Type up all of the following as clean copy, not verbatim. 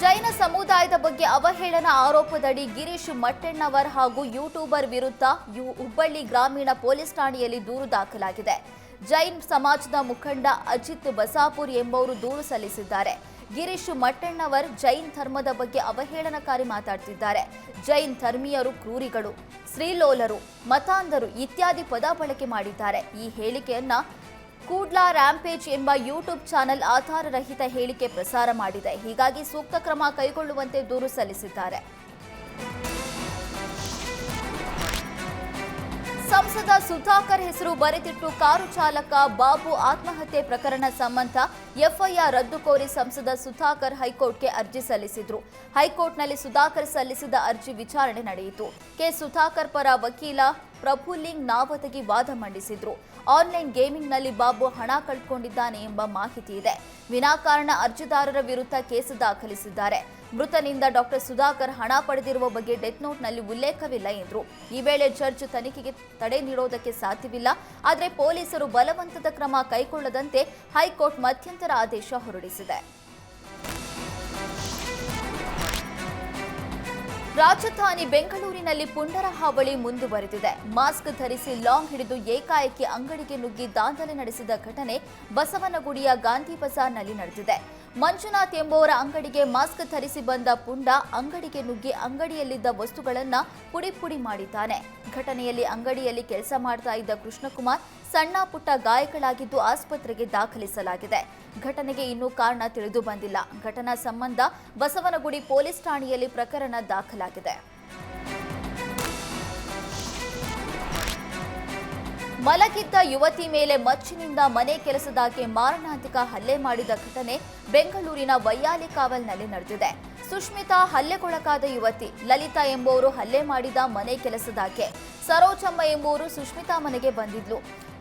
ಜೈನ ಸಮುದಾಯದ ಬಗ್ಗೆ ಅವಹೇಳನ ಆರೋಪದಡಿ ಗಿರೀಶ್ ಮಟ್ಟಣ್ಣವರ್ ಹಾಗೂ ಯೂಟ್ಯೂಬರ್ ವಿರುದ್ಧ ಹುಬ್ಬಳ್ಳಿ ಗ್ರಾಮೀಣ ಪೊಲೀಸ್ ಠಾಣೆಯಲ್ಲಿ ದೂರು ದಾಖಲಾಗಿದೆ. ಜೈನ್ ಸಮಾಜದ ಮುಖಂಡ ಅಜಿತ್ ಬಸಾಪುರ್ ಎಂಬುವರು ದೂರು ಸಲ್ಲಿಸಿದ್ದಾರೆ. ಗಿರೀಶ್ ಮಟ್ಟಣ್ಣವರ್ ಜೈನ್ ಧರ್ಮದ ಬಗ್ಗೆ ಅವಹೇಳನಕಾರಿ ಮಾತಾಡ್ತಿದ್ದಾರೆ. ಜೈನ್ ಧರ್ಮೀಯರು ಕ್ರೂರಿಗಳು, ಸ್ತ್ರೀಲೋಲರು, ಮತಾಂಧರು ಇತ್ಯಾದಿ ಪದ ಬಳಕೆ ಮಾಡಿದ್ದಾರೆ. ಈ ಹೇಳಿಕೆಯನ್ನ ಕೂಡ್ಲಾ ರ್ಯಾಂಪೇಜ್ ಎಂಬ ಯೂಟ್ಯೂಬ್ ಚಾನೆಲ್ ಆಧಾರರಹಿತ ಹೇಳಿಕೆ ಪ್ರಸಾರ ಮಾಡಿದೆ. ಹೀಗಾಗಿ ಸೂಕ್ತ ಕ್ರಮ ಕೈಗೊಳ್ಳುವಂತೆ ದೂರು ಸಲ್ಲಿಸಿದ್ದಾರೆ. ಸಂಸದ ಸುಧಾಕರ್ ಹೆಸರು ಬರೆದಿಟ್ಟು ಕಾರು ಚಾಲಕ ಬಾಬು ಆತ್ಮಹತ್ಯೆ ಪ್ರಕರಣ ಸಂಬಂಧ ಎಫ್ಐಆರ್ ರದ್ದು ಕೋರಿ ಸಂಸದ ಸುಧಾಕರ್ ಹೈಕೋರ್ಟ್ಗೆ ಅರ್ಜಿ ಸಲ್ಲಿಸಿದ್ರು. ಹೈಕೋರ್ಟ್ನಲ್ಲಿ ಸುಧಾಕರ್ ಸಲ್ಲಿಸಿದ ಅರ್ಜಿ ವಿಚಾರಣೆ ನಡೆಯಿತು. ಕೆ ಸುಧಾಕರ್ ಪರ ವಕೀಲ ಪ್ರಭುಲಿಂಗ್ ನಾವದಗಿ ವಾದ ಮಂಡಿಸಿದ್ರು. ಆನ್ಲೈನ್ ಗೇಮಿಂಗ್ನಲ್ಲಿ ಬಾಬು ಹಣ ಕಳ್ಕೊಂಡಿದ್ದಾನೆ ಎಂಬ ಮಾಹಿತಿ ಇದೆ. ವಿನಾಕಾರಣ ಅರ್ಜಿದಾರರ ವಿರುದ್ಧ ಕೇಸು ದಾಖಲಿಸಿದ್ದಾರೆ. ಮೃತನಿಂದ ಡಾಕ್ಟರ್ ಸುಧಾಕರ್ ಹಣ ಪಡೆದಿರುವ ಬಗ್ಗೆ ಡೆತ್ ನೋಟ್ನಲ್ಲಿ ಉಲ್ಲೇಖವಿಲ್ಲ ಎಂದರು. ಈ ವೇಳೆ ಜಡ್ಜ್ ತನಿಖೆಗೆ ತಡೆ ನೀಡೋದಕ್ಕೆ ಸಾಧ್ಯವಿಲ್ಲ, ಆದರೆ ಪೊಲೀಸರು ಬಲವಂತದ ಕ್ರಮ ಕೈಗೊಳ್ಳದಂತೆ ಹೈಕೋರ್ಟ್ ಮಧ್ಯಂತರ ಆದೇಶ ಹೊರಡಿಸಿದೆ. ರಾಜಧಾನಿ ಬೆಂಗಳೂರಿನಲ್ಲಿ ಪುಂಡರ ಹಾವಳಿ ಮುಂದುವರೆದಿದೆ. ಮಾಸ್ಕ್ ಧರಿಸಿ ಲಾಂಗ್ ಹಿಡಿದು ಏಕಾಏಕಿ ಅಂಗಡಿಗೆ ನುಗ್ಗಿ ದಾಂಧಲೆ ನಡೆಸಿದ ಘಟನೆ ಬಸವನಗುಡಿಯ ಗಾಂಧಿ ಬಜಾರ್ನಲ್ಲಿ ನಡೆದಿದೆ. ಮಂಜುನಾಥ್ ಎಂಬುವರ ಅಂಗಡಿಗೆ ಮಾಸ್ಕ್ ಧರಿಸಿ ಬಂದ ಪುಂಡ ಅಂಗಡಿಗೆ ನುಗ್ಗಿ ಅಂಗಡಿಯಲ್ಲಿದ್ದ ವಸ್ತುಗಳನ್ನು ಪುಡಿ ಪುಡಿ ಮಾಡಿದ್ದಾನೆ. ಘಟನೆಯಲ್ಲಿ ಅಂಗಡಿಯಲ್ಲಿ ಕೆಲಸ ಮಾಡ್ತಾ ಇದ್ದ ಕೃಷ್ಣಕುಮಾರ್ ಸಣ್ಣ ಪುಟ್ಟ ಗಾಯಗಳಾಗಿದ್ದು ಆಸ್ಪತ್ರೆಗೆ ದಾಖಲಿಸಲಾಗಿದೆ. ಘಟನೆಗೆ ಇನ್ನೂ ಕಾರಣ ತಿಳಿದು ಬಂದಿಲ್ಲ. ಘಟನಾ ಸಂಬಂಧ ಬಸವನಗುಡಿ ಪೊಲೀಸ್ ಠಾಣೆಯಲ್ಲಿ ಪ್ರಕರಣ ದಾಖಲಾಗಿದೆ. ಮಲಗಿದ್ದ ಯುವತಿ ಮೇಲೆ ಮಚ್ಚಿನಿಂದ ಮನೆ ಕೆಲಸದಾಕೆ ಮಾರಣಾಂತಿಕ ಹಲ್ಲೆ ಮಾಡಿದ ಘಟನೆ ಬೆಂಗಳೂರಿನ ವೈಯಾಲಿಕಾವಲ್ನಲ್ಲಿ ನಡೆದಿದೆ. ಸುಷ್ಮಿತಾ ಹಲ್ಲೆಗೊಳಗಾದ ಯುವತಿ, ಲಲಿತಾ ಎಂಬುವರು ಹಲ್ಲೆ ಮಾಡಿದ ಮನೆ ಕೆಲಸದಾಕೆ. ಸರೋಜಮ್ಮ ಎಂಬುವರು ಸುಷ್ಮಿತಾ ಮನೆಗೆ ಬಂದಿದ್ಲು.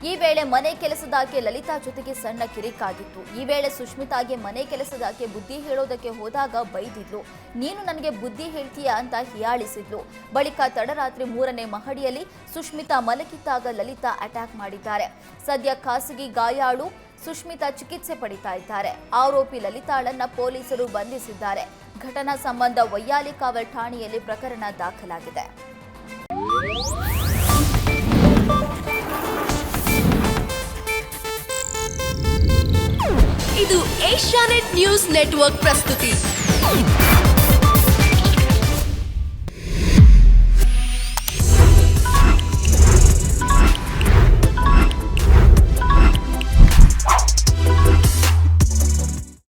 ಈ ವೇಳೆ ಮನೆ ಕೆಲಸದಾಕೆ ಲಲಿತಾ ಜೊತೆಗೆ ಸಣ್ಣ ಕಿರಿಕಾಗಿತ್ತು. ಈ ವೇಳೆ ಸುಷ್ಮಿತಾಗೆ ಮನೆ ಕೆಲಸದಾಕೆ ಬುದ್ಧಿ ಹೇಳೋದಕ್ಕೆ ಹೋದಾಗ ಬೈದಿದ್ಲು. ನೀನು ನನಗೆ ಬುದ್ಧಿ ಹೇಳ್ತೀಯಾ ಅಂತ ಹೀಯಾಳಿಸಿದ್ಲು. ಬಳಿಕ ತಡರಾತ್ರಿ 3ನೇ ಮಹಡಿಯಲ್ಲಿ ಸುಷ್ಮಿತಾ ಮಲಗಿದ್ದಾಗ ಲಲಿತಾ ಅಟ್ಯಾಕ್ ಮಾಡಿದ್ದಾರೆ. ಸದ್ಯ ಖಾಸಗಿ ಗಾಯಾಳು ಸುಷ್ಮಿತಾ ಚಿಕಿತ್ಸೆ ಪಡಿತಾ ಇದ್ದಾರೆ. ಆರೋಪಿ ಲಲಿತಾಳನ್ನ ಪೊಲೀಸರು ಬಂಧಿಸಿದ್ದಾರೆ. ಘಟನಾ ಸಂಬಂಧ ವೈಯಾಲಿಕಾವಲ್ ಠಾಣೆಯಲ್ಲಿ ಪ್ರಕರಣ ದಾಖಲಾಗಿದೆ. ಇದು ಏಷ್ಯಾನೆಟ್ ನ್ಯೂಸ್ ನೆಟ್ವರ್ಕ್ ಪ್ರಸ್ತುತಿ.